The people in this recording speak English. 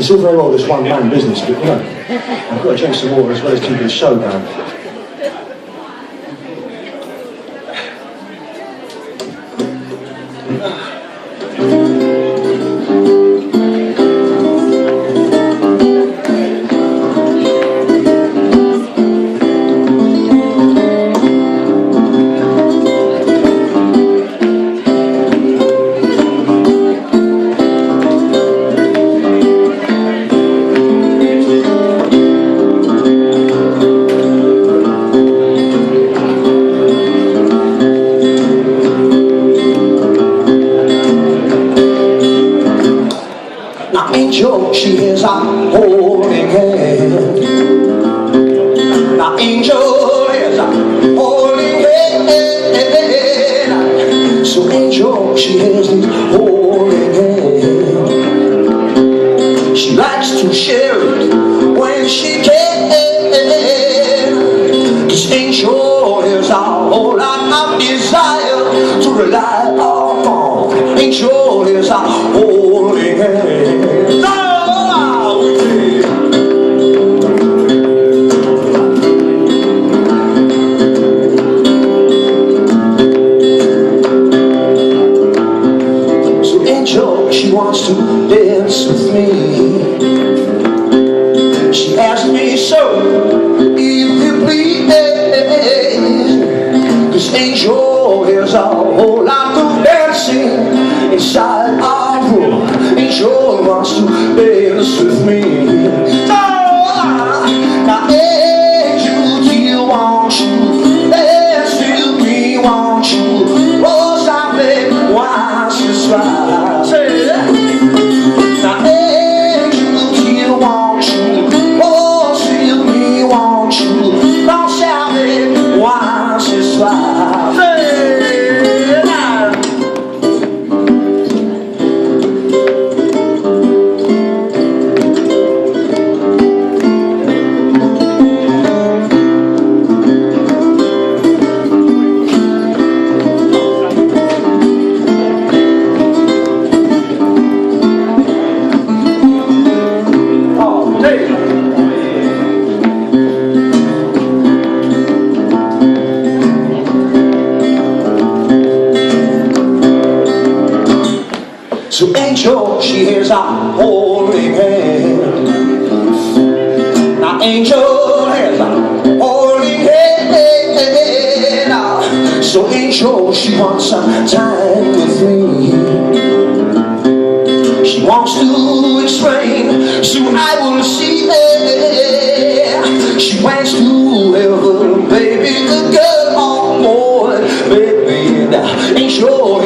It's all very well this one-man business, but you know, I've got to drink some water as well as keeping the show going. Now Angel, she is a holding hand. Now Angel is a holding hand. So Angel, she is a holding hand. She likes to share it when she can. 'Cause Angel is a whole lot of desire to rely upon. Angel is a holding hand. She wants to dance with me. She asked me, so if you please, 'cause Angel is a whole lot of dancing inside our room. Angel wants to dance with me. Now Angel, you want you dance with me, won't you? Rose, I make once you smile. So Angel, she is a holding hand. Now Angel has a holding hand. So Angel, she wants some time with me. She wants to explain, so I will see her. She wants to heaven, baby, the girl on board, baby. Now Angel